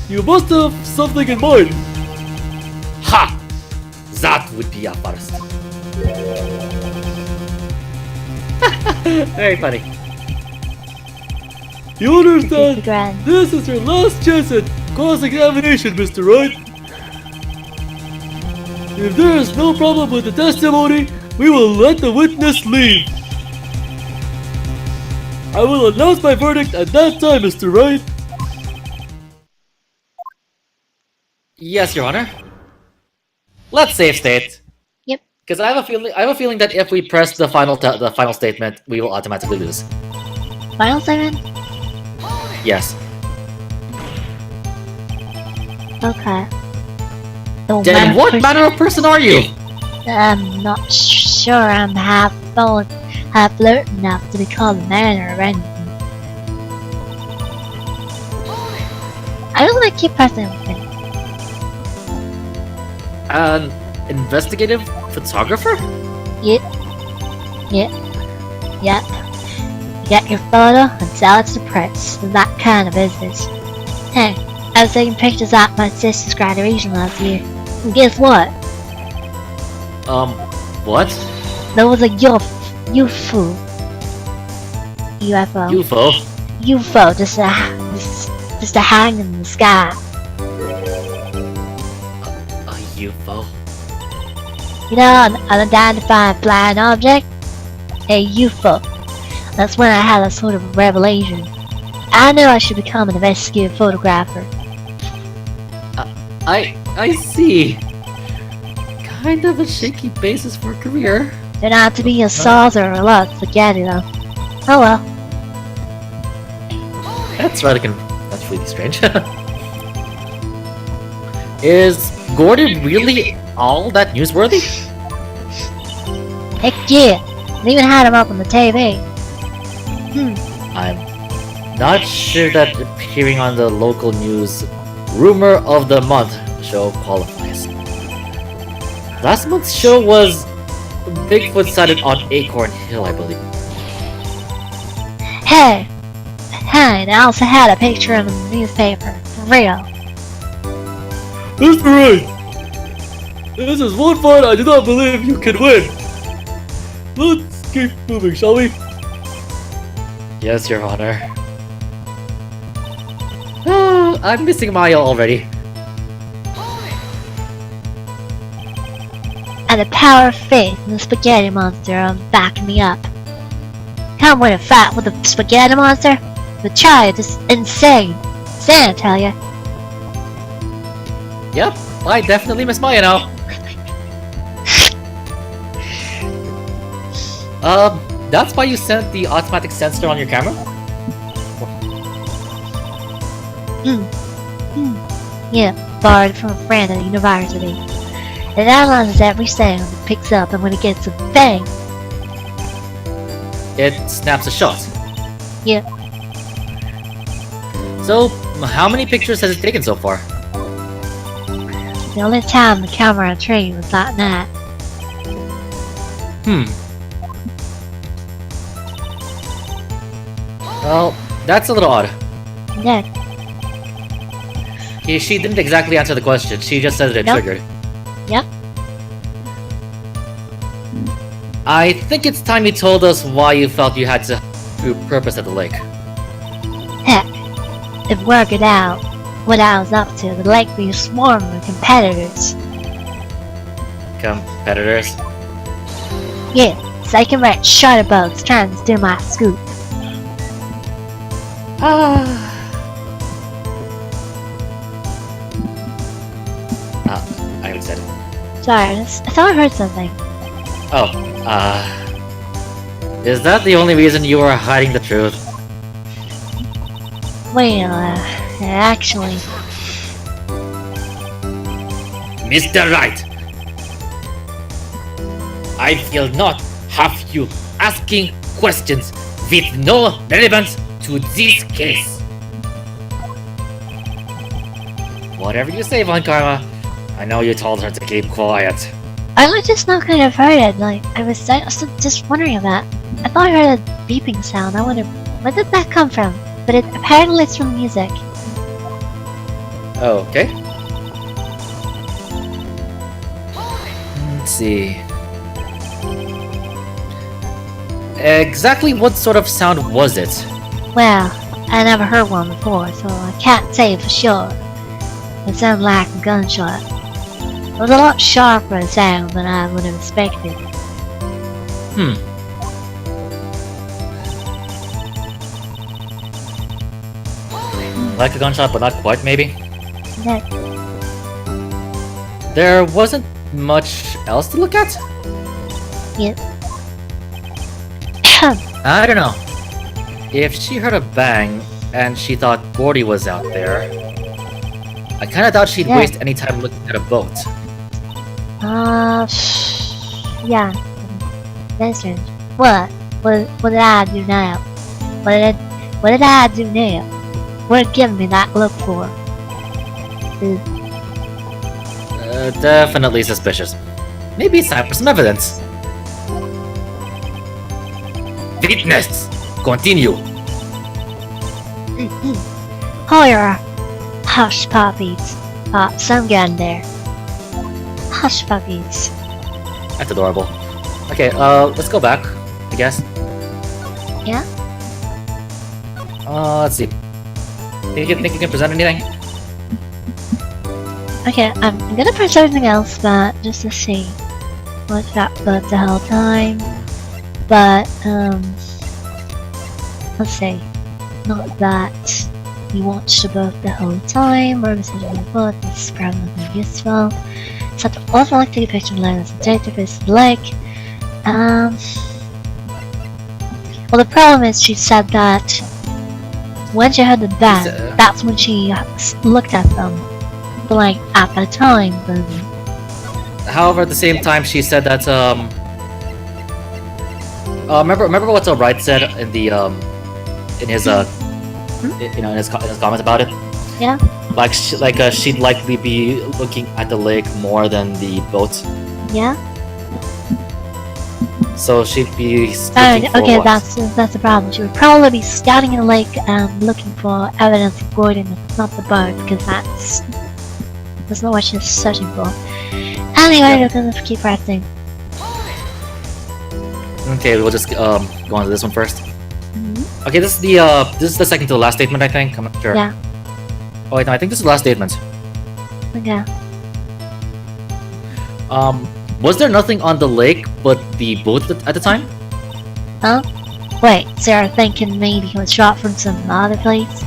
You must have something in mind. Ha! That would be a first. Very funny. You understand? 50 grand. This is your last chance at cross-examination, Mr. Wright. If there is no problem with the testimony, we will let the witness leave. I will announce my verdict at that time, Mr. Wright. Yes, Your Honor. Let's save state. Yep. Because I have a feeling that if we press the final statement, we will automatically lose. Final statement? Yes. Okay. So Then what manner of person are you? I'm not sure I'm half alert enough to be called a man or anything. I just want to keep pressing everything. An investigative photographer? Yep. Get your photo and sell it to the press. That kind of business. Hey, I was taking pictures at my sister's graduation last year. And guess what? What? There was a UFO. UFO? UFO, just a hang in the sky. A UFO? You know, an unidentified flying object? A UFO. That's when I had a sort of revelation. I knew I should become an investigative photographer. I see. God, kind of a shaky basis for a career. Turned out to be a sauce or a lot of spaghetti though. Oh well. That's really strange. Is Gordon really all that newsworthy? Heck yeah. They even had him up on the TV. I'm not sure that appearing on the local news Rumor of the Month show qualifies. Last month's show was Bigfoot sighted on Acorn Hill, I believe. Hey, they also had a picture in the newspaper. For real. Mr. Wright! This is one fight I do not believe you can win! Let's keep moving, shall we? Yes, Your Honor. I'm missing Maya already. And the power of faith in the spaghetti monster backing me up. Can't win a fight with the spaghetti monster? The child is insane. Insane, I tell ya. Yep, I definitely miss Maya now. That's why you sent the automatic sensor on your camera? Yeah, borrowed from a friend at the university. It analyzes every sound it picks up, and when it gets a bang, It snaps a shot. yeah, So, how many pictures has it taken so far? the only time the camera trained was that night. Well, that's a little odd. Yeah, She didn't exactly answer the question, she just said it Nope. triggered. Yep. I think it's time you told us why you felt you had to through purpose at the lake. heck, if worked it out what I was up to, the lake would be swarming with competitors. Competitors? Yeah, so I can write shutter boats trying to steal my scoop. I haven't said it. Sorry, I thought I heard something. Oh, is that the only reason you were hiding the truth? Well, actually, Mr. Wright! I will not have you asking questions with no relevance to this case. Whatever you say, Von Karma. I know you told her to keep quiet. I just now kind of heard it. Like I was just wondering about. I thought I heard a beeping sound. I wondered where did that come from? But apparently it's from music. Okay. Let's see. Exactly what sort of sound was it? Well, I never heard one before, so I can't say for sure. It sounded like a gunshot. It was a lot sharper a sound than I would have expected. Like a gunshot, but not quite, maybe? That, There wasn't much else to look at? yeah. I don't know. If she heard a bang and she thought Gordy was out there, I kinda doubt she'd Yeah. waste any time looking at a boat. Yeah. That's strange. What? What did I do now? What did I do now? What giving me that look for? Definitely suspicious. Maybe it's time for some evidence. Witness! Continue! Hoyer! Hush puppies. Some gun there. Hush puppies. That's adorable. Okay, let's go back, I guess. Yeah? Let's see. Think you can present anything? Okay, I'm gonna press everything else, but just to see what's got both the whole time. But let's see. Not that you watched the boat the whole time, or message on the boat. This is probably useful. said to also like take a picture and let us database the lake. Well, the problem is she said that when she heard the band, that's when she looked at them. But like at that time, then. However, at the same time, she said that remember what Wright said in the in his in his comment about it. Yeah. Like she'd likely be looking at the lake more than the boat. Yeah. So she'd be looking for okay, what? that's the problem. She would probably be scouting in the lake and looking for evidence of Gordon, not the boat, because that's not what she's searching for. Anyway, we're gonna keep pressing. Okay, we'll just go on to this one first. Mm-hmm. Okay, this is the second to the last statement, I think. I'm not sure. Yeah. Oh wait, no, I think this is the last statement. Okay. Was there nothing on the lake but the boat at the time? Huh? Wait, so you're thinking maybe he was shot from some other place?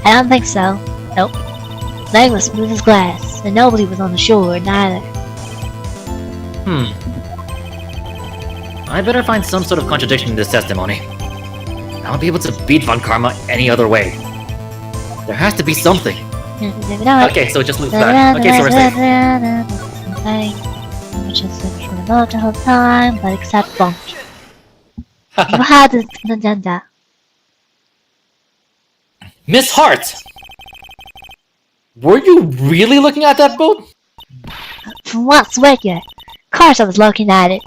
I don't think so. Nope. The lake was smooth as glass, and nobody was on the shore, neither. I better find some sort of contradiction in this testimony. I won't be able to beat Von Karma any other way. There has to be something. Okay, so it just loops back. Okay, so we're safe. Just for the Lotta the whole time, but except Bonk. You had an agenda. Miss Hart! Were you really looking at that boat? For what's with you? Of course I was looking at it.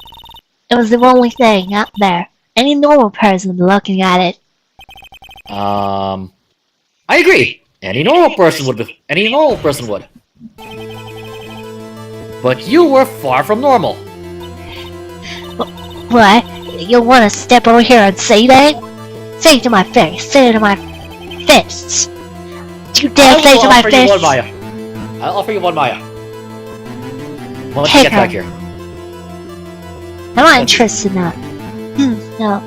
It was the only thing out there. Any normal person would be looking at it. I agree. Any normal person would. But you were far from normal. What? You want to step over here and say that? Say it to my face. Say it to my fists. You dare say it to my face? I'll offer you one Maya. Once Take you get her. back here. I'm not interested in that. No.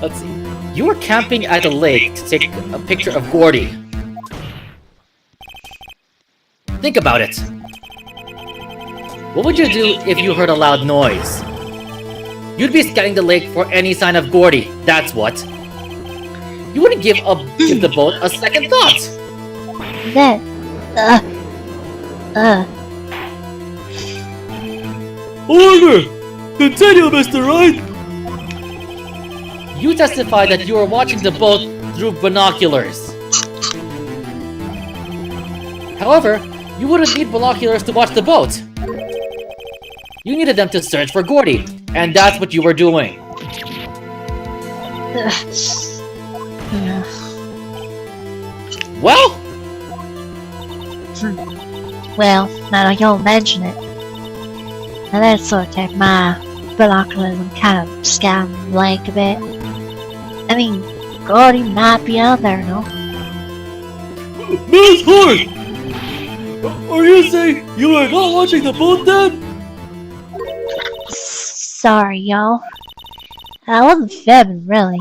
Let's see. You were camping at the lake to take a picture of Gordy. Think about it. What would you do if you heard a loud noise? You'd be scanning the lake for any sign of Gordy, that's what. You wouldn't give the boat a second thought. Then. Order! Continue, Mr. Wright! You testified that you were watching the boat through binoculars. However, you wouldn't need binoculars to watch the boat. You needed them to search for Gordy, and that's what you were doing. Well? Well, now that you'll mention it. Now let's sort of take my binoculars and kind of scan the lake a bit. I mean, Gordy might be out there, no? Miss Hart! Are you saying you were not watching the boat then? Sorry, y'all. I wasn't fibbing, really.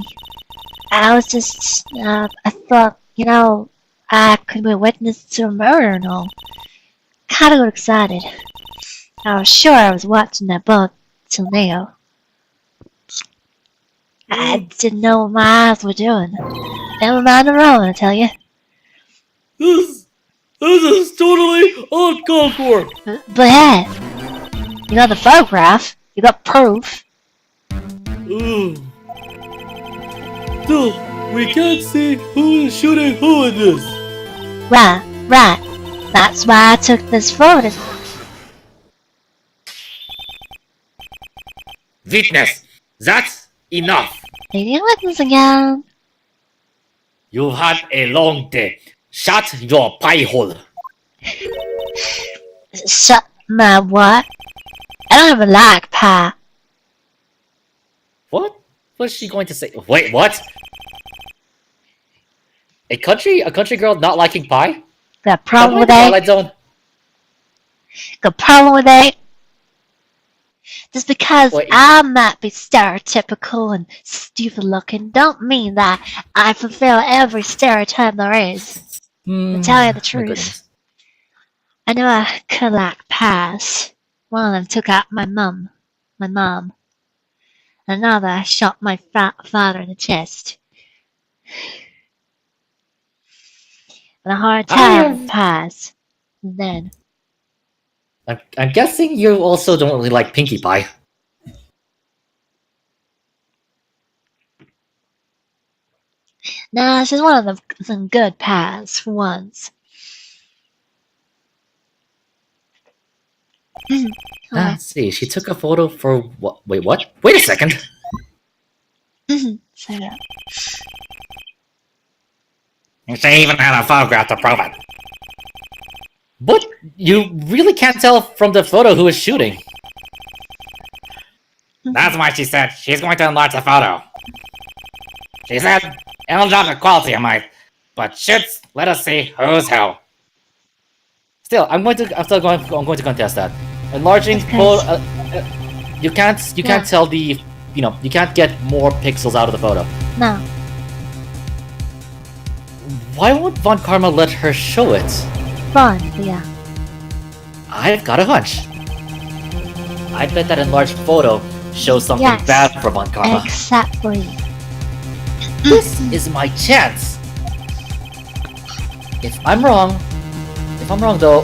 I was just, I thought, I could be a witness to a murder and all. Kinda got excited. I was sure I was watching that boat till now. I didn't know what my eyes were doing. They were on their own, I tell you. This is totally uncalled for! But hey, you got the photograph. You got proof. Still, we can't see who is shooting who in this. Right. That's why I took this photo. Witness, that's enough. Leading witness again. You've had a long day. Shut your pie hole. Shut my what? I don't even like pie. What? What's she going to say? Wait, what? A country girl not liking pie? Got a problem with Twilight that? Zone? Got a problem with that? Just because Wait. I might be stereotypical and stupid looking, don't mean that I fulfill every stereotype there is. To tell you the truth. I know I could like pass. One of them took out my mom. Another shot my father in the chest. But a hard time pass. And then, I'm guessing you also don't really like Pinkie Pie. nah, she's one of some good paths for once. Let's see. She took a photo for what? Wait, what? Wait a second. So, yeah. She even had a photograph to prove it. But you really can't tell from the photo who is shooting. That's why she said she's going to enlarge the photo. She said it'll drop the quality a mite, but shits, let us see who's who. Still, I'm going to contest that. Enlarging photo, you can't tell the, you can't get more pixels out of the photo. No. Why won't Von Karma let her show it? Fun, yeah. I've got a hunch. I bet that enlarged photo shows something Yes. bad for Von Karma. Exactly. This is my chance. If I'm wrong though,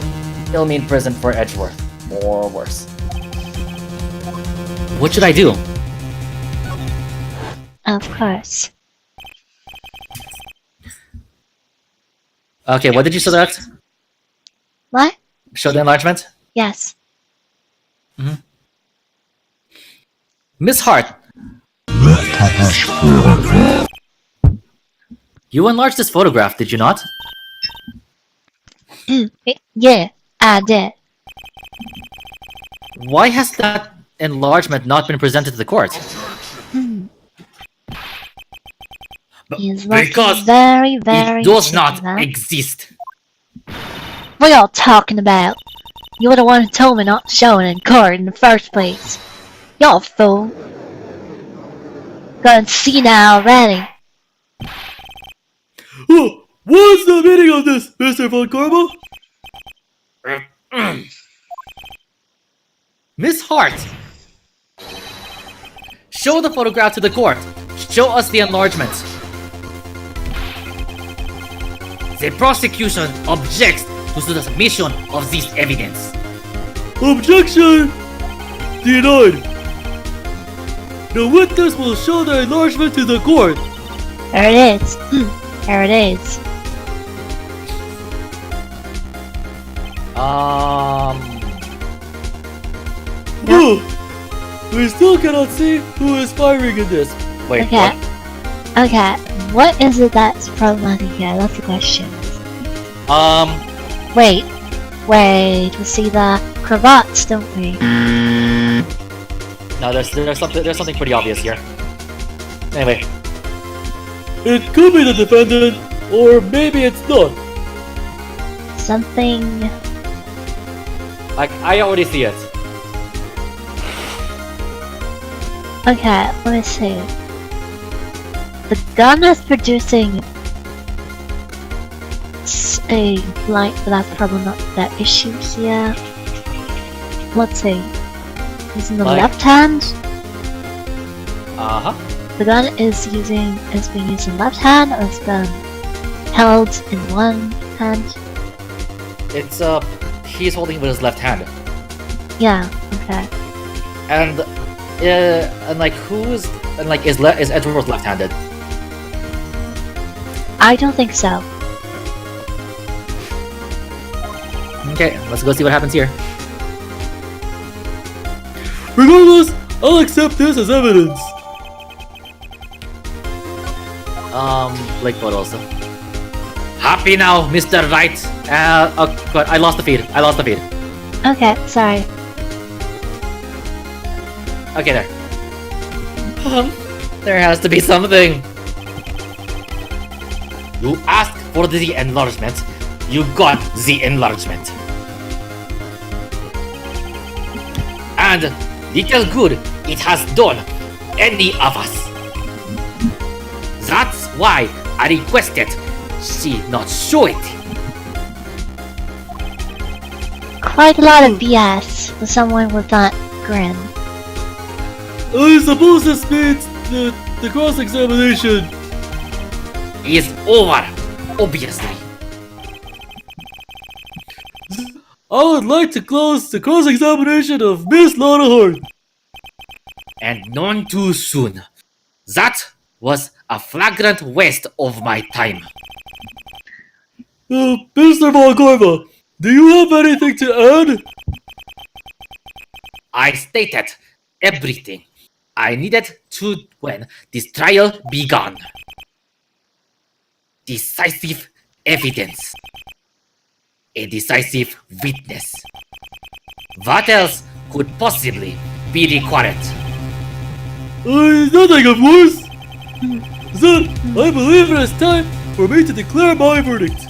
it'll mean prison for Edgeworth. Or worse. What should I do? Of course. Okay, what did you select? What? Show the enlargement? Yes. Miss Hart. You enlarged this photograph, did you not? Yeah, I did. Why has that enlargement not been presented to the court? He's looking Because very, very it does not huh? exist. What y'all talking about? You were the one who told me not to show it in court in the first place. Y'all fool. Go and see now already. Oh, what's the meaning of this, Mr. Von Karma? Miss Hart! Show the photograph to the court. Show us the enlargement. The prosecution objects to the submission of this evidence. Objection! Denied. The witness will show the enlargement to the court. There it is. There it is. Oh, we still cannot see who is firing in this. Wait, Okay. what? Okay, what is it that's problematic here? That's the question. Wait, we see the cravats, don't we? No, there's something pretty obvious here. Anyway, It could be the defendant, or maybe it's not. Something... like I already see it. Okay, let me see. The gun is producing a light, but that's probably not the issue here. Let's see. Using the Light. left hand. Uh-huh. The gun is being used in left hand, or it's been held in one hand. It's he's holding it with his left hand. Yeah. Okay. And like is Edward left-handed? I don't think so. Okay, let's go see what happens here. Regardless, I'll accept this as evidence. Blake photo also. Happy now, Mr. Wright. Oh god, I lost the feed. Okay, sorry. Okay, there. There has to be something. You asked for the enlargement. You got the enlargement. And little good it has done any of us. That's why I requested she not show it. quite a lot of BS for someone with that grin. I suppose this means the cross-examination is over, obviously. I would like to close the cross-examination of Miss Lotta. And none too soon. That was a flagrant waste of my time. Mr. Valgorva, do you have anything to add? I stated everything I needed to when this trial began. Decisive evidence. A decisive witness. What else could possibly be required? Nothing, of course. Then, I believe it is time for me to declare my verdict.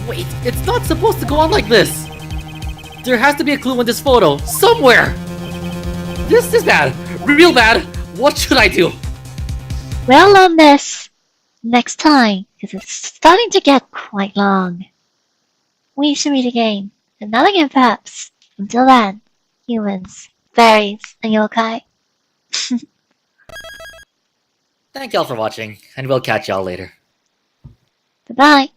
Wait, it's not supposed to go on like this. There has to be a clue in this photo, somewhere. This is bad, real bad. What should I do? We'll learn this next time, because it's starting to get quite long. We should meet again. Another game perhaps. Until then, humans, fairies, and yokai. Thank y'all for watching, and we'll catch y'all later. Bye-bye.